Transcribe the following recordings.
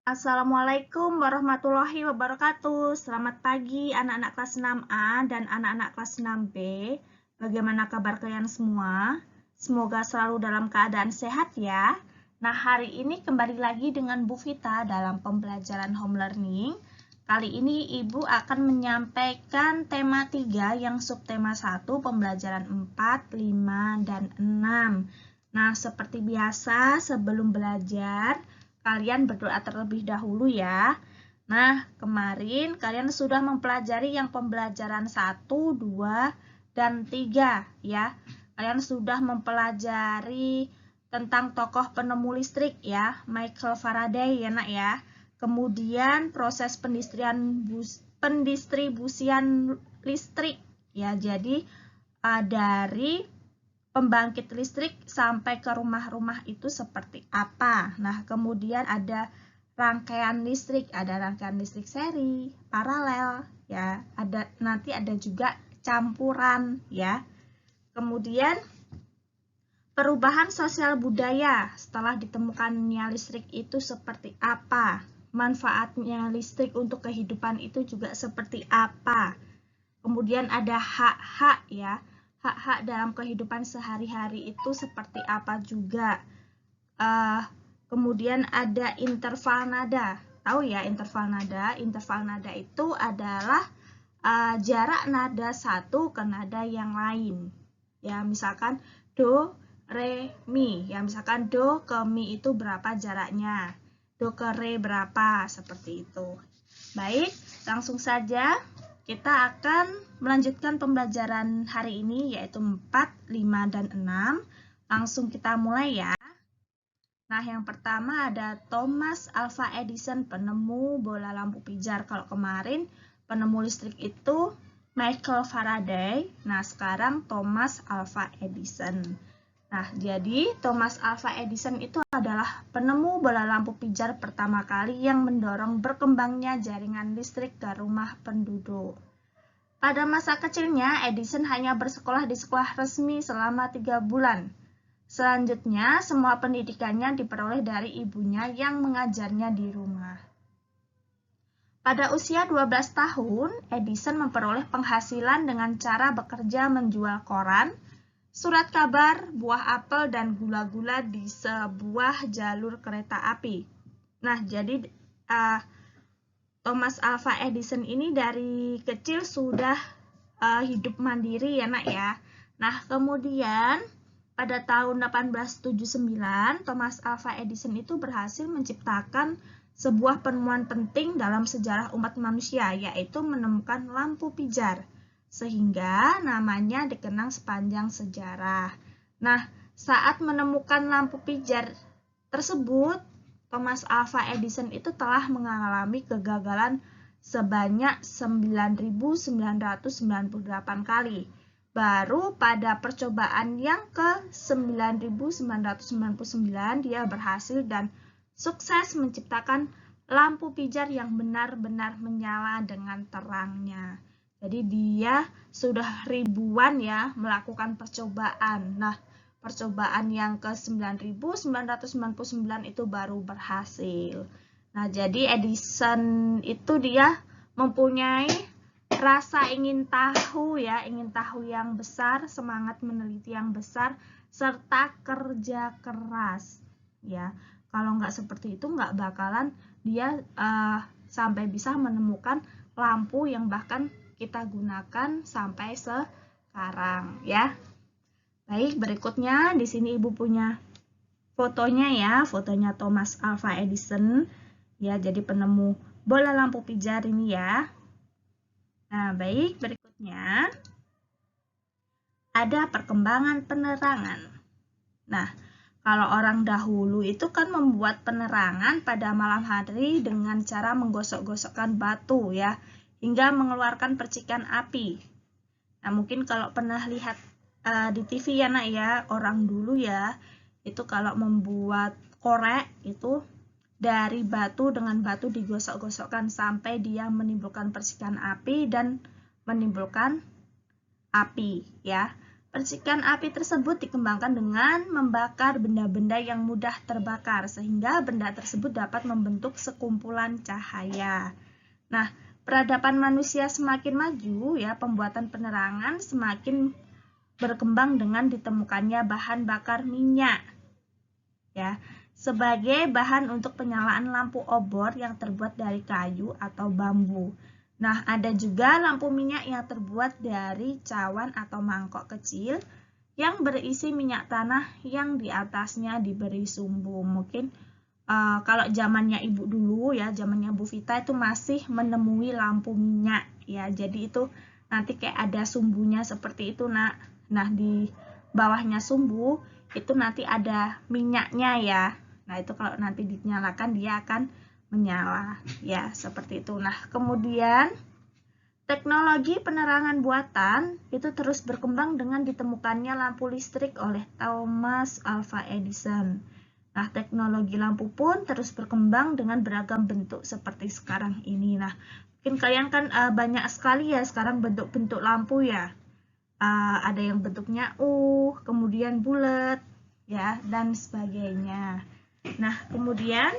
Assalamualaikum warahmatullahi wabarakatuh. Selamat pagi anak-anak kelas 6A dan anak-anak kelas 6B. Bagaimana kabar kalian semua? Semoga selalu dalam keadaan sehat ya. Nah, hari ini kembali lagi dengan Bu Vita dalam pembelajaran home learning. Kali ini Ibu akan menyampaikan tema 3 yang subtema 1, pembelajaran 4, 5, dan 6. Nah, seperti biasa sebelum belajar, kalian berdoa terlebih dahulu ya. Nah, kemarin kalian sudah mempelajari yang pembelajaran 1, 2, dan 3 ya. Kalian sudah mempelajari tentang tokoh penemu listrik ya, Michael Faraday ya nak ya. Kemudian proses pendistribusian listrik ya. Jadi dari pembangkit listrik sampai ke rumah-rumah itu seperti apa. Nah, kemudian ada rangkaian listrik seri, paralel, ya. Nanti ada juga campuran, ya. Kemudian perubahan sosial budaya setelah ditemukannya listrik itu seperti apa. Manfaatnya listrik untuk kehidupan itu juga seperti apa. Kemudian ada hak-hak ya. Hak-hak dalam kehidupan sehari-hari itu seperti apa juga. Kemudian ada interval nada. Tahu ya interval nada? Interval nada itu adalah jarak nada satu ke nada yang lain. Ya, misalkan do, re, mi. Ya, misalkan do ke mi itu berapa jaraknya? Do ke re berapa? Seperti itu. Baik, langsung saja. Kita akan melanjutkan pembelajaran hari ini yaitu 4, 5, dan 6. Langsung kita mulai ya. Nah, yang pertama ada Thomas Alva Edison, penemu bola lampu pijar. Kalau kemarin penemu listrik itu Michael Faraday. Nah, sekarang Thomas Alva Edison. Nah, jadi Thomas Alva Edison itu adalah penemu bola lampu pijar pertama kali yang mendorong berkembangnya jaringan listrik ke rumah penduduk. Pada masa kecilnya, Edison hanya bersekolah di sekolah resmi selama 3 bulan. Selanjutnya, semua pendidikannya diperoleh dari ibunya yang mengajarnya di rumah. Pada usia 12 tahun, Edison memperoleh penghasilan dengan cara bekerja menjual koran, surat kabar, buah apel, dan gula-gula di sebuah jalur kereta api. Nah, jadi Thomas Alva Edison ini dari kecil sudah hidup mandiri ya nak ya. Nah, kemudian pada tahun 1879, Thomas Alva Edison itu berhasil menciptakan sebuah penemuan penting dalam sejarah umat manusia, yaitu menemukan lampu pijar, sehingga namanya dikenang sepanjang sejarah. Nah, saat menemukan lampu pijar tersebut, Thomas Alva Edison itu telah mengalami kegagalan sebanyak 9.998 kali. Baru pada percobaan yang ke-9.999 dia berhasil dan sukses menciptakan lampu pijar yang benar-benar menyala dengan terangnya. Jadi dia sudah ribuan ya melakukan percobaan. Nah, percobaan yang ke-9.999 itu baru berhasil. Nah, jadi Edison itu dia mempunyai rasa ingin tahu ya, ingin tahu yang besar, semangat meneliti yang besar, serta kerja keras ya. Kalau nggak seperti itu nggak bakalan dia sampai bisa menemukan lampu yang bahkan kita gunakan sampai sekarang ya. Baik, berikutnya di sini Ibu punya fotonya ya, fotonya Thomas Alva Edison ya, jadi penemu bola lampu pijar ini ya. Nah, baik, berikutnya ada perkembangan penerangan. Nah, kalau orang dahulu itu kan membuat penerangan pada malam hari dengan cara menggosok-gosokkan batu ya, hingga mengeluarkan percikan api. Nah, mungkin kalau pernah lihat di TV ya nak ya, orang dulu ya, itu kalau membuat korek itu dari batu dengan batu digosok-gosokkan sampai dia menimbulkan percikan api dan menimbulkan api ya. Percikan api tersebut dikembangkan dengan membakar benda-benda yang mudah terbakar, sehingga benda tersebut dapat membentuk sekumpulan cahaya. Nah, peradaban manusia semakin maju, ya, pembuatan penerangan semakin berkembang dengan ditemukannya bahan bakar minyak, ya, sebagai bahan untuk penyalaan lampu obor yang terbuat dari kayu atau bambu. Nah, ada juga lampu minyak yang terbuat dari cawan atau mangkok kecil yang berisi minyak tanah yang di atasnya diberi sumbu. Mungkin kalau zamannya Ibu dulu, ya, zamannya Bu Vita itu masih menemui lampu minyak, ya. Jadi itu nanti kayak ada sumbunya seperti itu, Nak. Nah, di bawahnya sumbu itu nanti ada minyaknya, ya. Nah, itu kalau nanti dinyalakan dia akan menyala, ya, seperti itu. Nah, kemudian teknologi penerangan buatan itu terus berkembang dengan ditemukannya lampu listrik oleh Thomas Alva Edison. Nah, teknologi lampu pun terus berkembang dengan beragam bentuk seperti sekarang ini. Nah, mungkin kalian kan banyak sekali ya sekarang bentuk-bentuk lampu, ya. Ada yang bentuknya kemudian bulat, ya, dan sebagainya. Nah, kemudian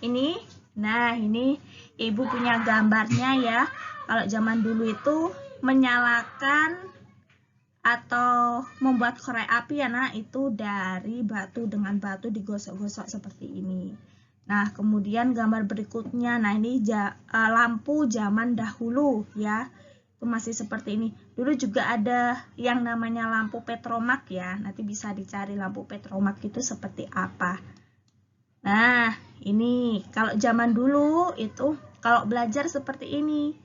ini Ibu punya gambarnya, ya. Kalau zaman dulu itu menyalakan atau membuat korek api, ya, Nak, itu dari batu, dengan batu digosok-gosok seperti ini. Nah, kemudian gambar berikutnya, nah ini lampu zaman dahulu, ya. Itu masih seperti ini. Dulu juga ada yang namanya lampu petromak, ya. Nanti bisa dicari lampu petromak itu seperti apa. Nah, ini kalau zaman dulu itu kalau belajar seperti ini,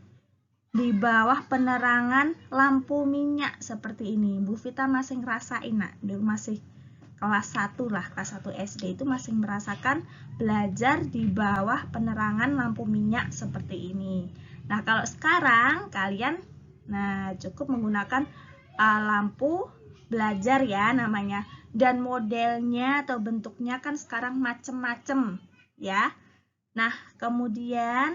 di bawah penerangan lampu minyak seperti ini. Bu Vita masih ngerasain, Nak, dulu masih kelas 1 lah, kelas 1 SD itu masih merasakan belajar di bawah penerangan lampu minyak seperti ini. Nah, kalau sekarang kalian cukup menggunakan lampu belajar, ya, namanya. Dan modelnya atau bentuknya kan sekarang macem-macem, ya. Nah, kemudian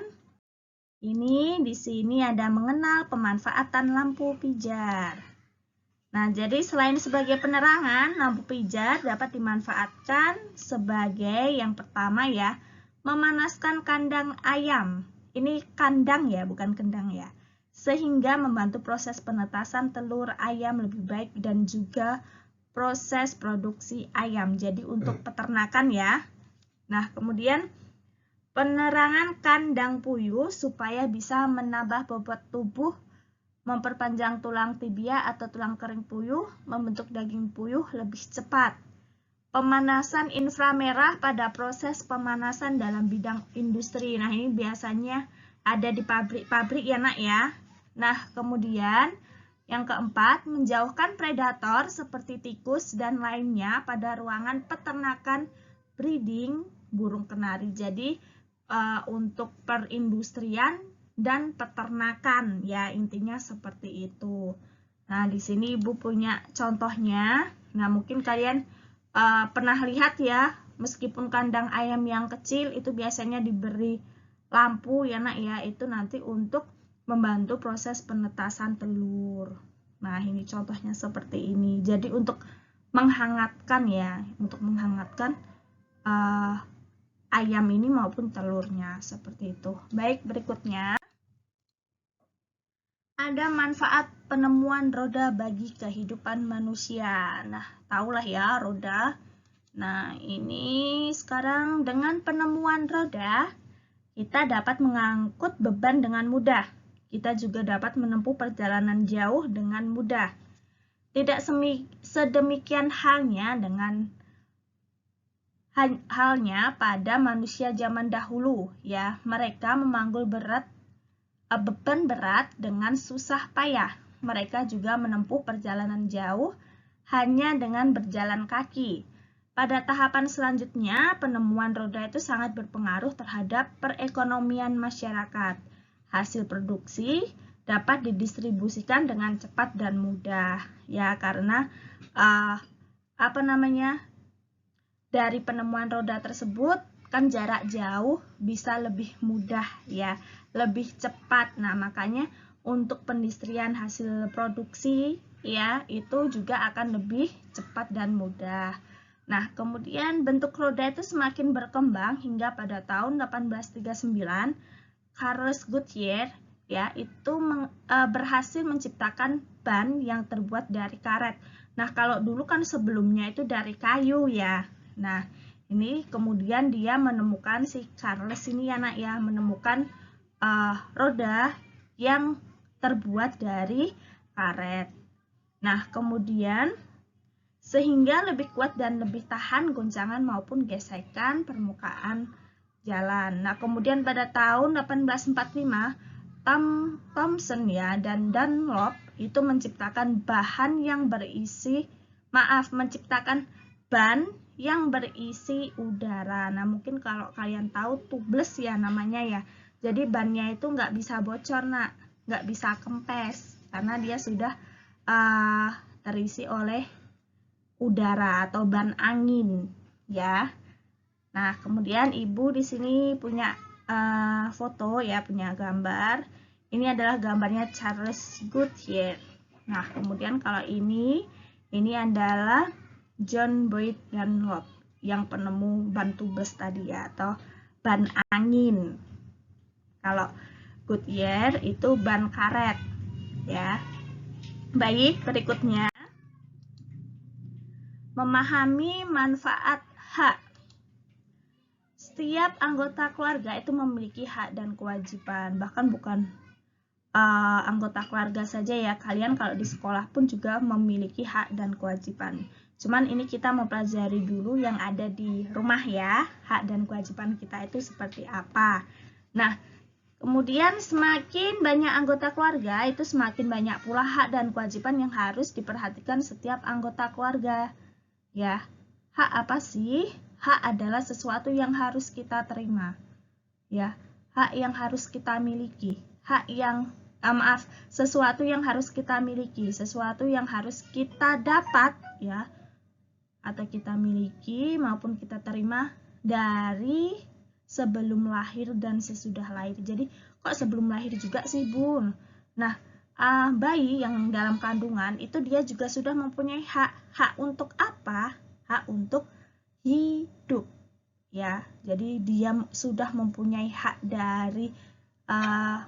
ini di sini ada mengenal pemanfaatan lampu pijar. Nah, jadi selain sebagai penerangan, lampu pijar dapat dimanfaatkan sebagai yang pertama, ya, memanaskan kandang ayam. Ini kandang, ya, bukan kendang, ya. Sehingga membantu proses penetasan telur ayam lebih baik dan juga proses produksi ayam. Jadi untuk peternakan, ya. Nah, kemudian penerangan kandang puyuh supaya bisa menambah bobot tubuh, memperpanjang tulang tibia atau tulang kering puyuh, membentuk daging puyuh lebih cepat. Pemanasan inframerah pada proses pemanasan dalam bidang industri. Nah, ini biasanya ada di pabrik-pabrik, ya, Nak, ya. Nah, kemudian yang keempat, menjauhkan predator seperti tikus dan lainnya pada ruangan peternakan breeding burung kenari. Jadi untuk perindustrian dan peternakan, ya, intinya seperti itu. Nah, di sini Ibu punya contohnya. Nah, mungkin kalian pernah lihat, ya, meskipun kandang ayam yang kecil itu biasanya diberi lampu, ya, Nak, ya, itu nanti untuk membantu proses penetasan telur. Nah, ini contohnya seperti ini. Jadi untuk menghangatkan, ya, untuk menghangatkan ayam ini maupun telurnya seperti itu. Baik, berikutnya ada manfaat penemuan roda bagi kehidupan manusia. Nah, tahulah, ya, roda. Nah, ini sekarang dengan penemuan roda kita dapat mengangkut beban dengan mudah. Kita juga dapat menempuh perjalanan jauh dengan mudah. Tidak sedemikian halnya pada manusia zaman dahulu, ya. Mereka memanggul beban berat dengan susah payah. Mereka juga menempuh perjalanan jauh hanya dengan berjalan kaki. Pada tahapan selanjutnya, penemuan roda itu sangat berpengaruh terhadap perekonomian masyarakat. Hasil produksi dapat didistribusikan dengan cepat dan mudah, ya, karena dari penemuan roda tersebut kan jarak jauh bisa lebih mudah, ya, lebih cepat. Nah, makanya untuk pendistrian hasil produksi ya, itu juga akan lebih cepat dan mudah. Nah, kemudian bentuk roda itu semakin berkembang hingga pada tahun 1839 Charles Goodyear ya itu berhasil menciptakan ban yang terbuat dari karet. Nah, kalau dulu kan sebelumnya itu dari kayu ya. Nah, ini kemudian dia menemukan si Charles ini ya nak ya, menemukan roda yang terbuat dari karet. Nah, kemudian sehingga lebih kuat dan lebih tahan goncangan maupun gesekan permukaan jalan. Nah, kemudian pada tahun 1845, Thomson ya dan Dunlop itu menciptakan menciptakan ban yang berisi udara. Nah, mungkin kalau kalian tahu tubeless ya namanya ya. Jadi bannya itu nggak bisa bocor, nak, nggak bisa kempes karena dia sudah terisi oleh udara atau ban angin ya. Nah, kemudian ibu di sini punya foto ya, punya gambar. Ini adalah gambarnya Charles Goodyear. Nah, kemudian kalau ini adalah John Boyd Dunlop yang penemu ban tubeless tadi ya, atau ban angin. Kalau Goodyear itu ban karet ya. Baik, berikutnya memahami manfaat hak. Setiap anggota keluarga itu memiliki hak dan kewajiban, bahkan bukan anggota keluarga saja ya, kalian kalau di sekolah pun juga memiliki hak dan kewajiban. Cuman ini kita mempelajari dulu yang ada di rumah ya, hak dan kewajiban kita itu seperti apa. Nah, kemudian semakin banyak anggota keluarga, itu semakin banyak pula hak dan kewajiban yang harus diperhatikan setiap anggota keluarga. Ya, hak apa sih? Hak adalah sesuatu yang harus kita terima. Ya, hak yang harus kita miliki. Sesuatu yang harus kita miliki, sesuatu yang harus kita dapat ya, atau kita miliki maupun kita terima dari sebelum lahir dan sesudah lahir. Jadi, kok sebelum lahir juga sih, Bun? Nah, bayi yang dalam kandungan itu dia juga sudah mempunyai hak. Hak untuk apa? Hak untuk hidup ya. Jadi dia sudah mempunyai hak dari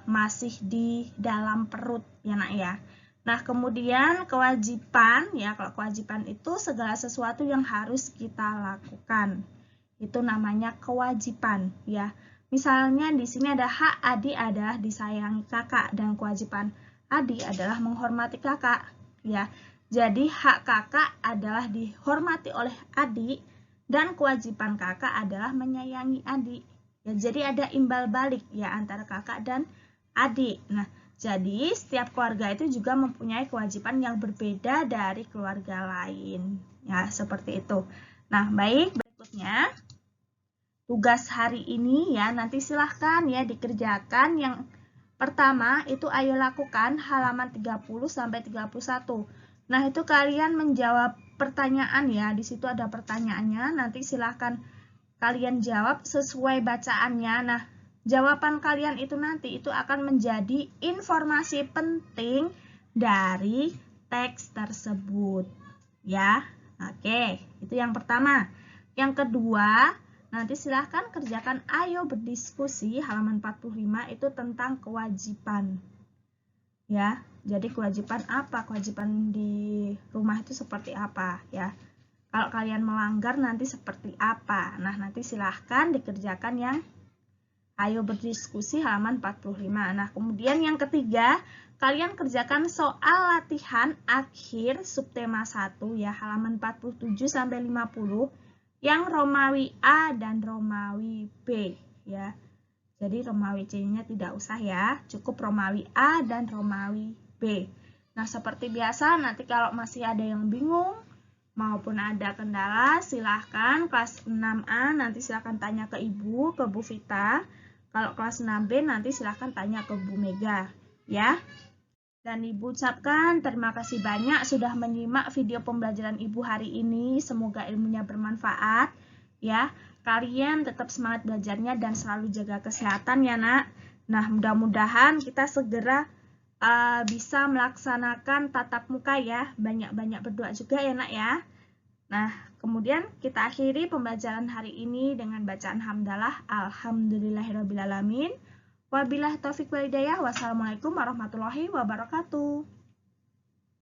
masih di dalam perut ya nak ya. Nah, kemudian kewajiban ya, kalau kewajiban itu segala sesuatu yang harus kita lakukan. Itu namanya kewajiban ya. Misalnya di sini ada hak adik adalah disayangi kakak, dan kewajiban adik adalah menghormati kakak ya. Jadi hak kakak adalah dihormati oleh adik dan kewajiban kakak adalah menyayangi adik. Ya, jadi ada imbal balik ya antara kakak dan adik. Nah, jadi setiap keluarga itu juga mempunyai kewajiban yang berbeda dari keluarga lain. Ya, seperti itu. Nah, baik, berikutnya tugas hari ini ya, nanti silahkan ya dikerjakan. Yang pertama itu ayo lakukan halaman 30 sampai 31. Nah, itu kalian menjawab pertanyaan ya. Di situ ada pertanyaannya. Nanti silahkan kalian jawab sesuai bacaannya. Nah, jawaban kalian itu nanti itu akan menjadi informasi penting dari teks tersebut. Ya, oke. Itu yang pertama. Yang kedua, nanti silahkan kerjakan ayo berdiskusi halaman 45 itu tentang kewajiban. Ya, jadi kewajiban apa? Kewajiban di rumah itu seperti apa ya? Kalau kalian melanggar nanti seperti apa? Nah, nanti silahkan dikerjakan yang ayo berdiskusi halaman 45. Nah, kemudian yang ketiga, kalian kerjakan soal latihan akhir subtema 1 ya, halaman 47 sampai 50 yang Romawi A dan Romawi B ya. Jadi Romawi C-nya tidak usah ya, cukup Romawi A dan Romawi B. Nah, seperti biasa nanti kalau masih ada yang bingung maupun ada kendala, silahkan kelas 6A nanti silahkan tanya ke Ibu, ke Bu Vita. Kalau kelas 6B nanti silahkan tanya ke Bu Mega ya. Dan Ibu ucapkan terima kasih banyak sudah menyimak video pembelajaran Ibu hari ini. Semoga ilmunya bermanfaat ya. Kalian tetap semangat belajarnya dan selalu jaga kesehatan ya nak. Nah, mudah-mudahan kita segera bisa melaksanakan tatap muka ya. Banyak-banyak berdoa juga ya nak ya. Nah, kemudian kita akhiri pembelajaran hari ini dengan bacaan hamdalah. Alhamdulillahirrabbilalamin. Wabillahi taufiq wal hidayah. Wassalamualaikum warahmatullahi wabarakatuh.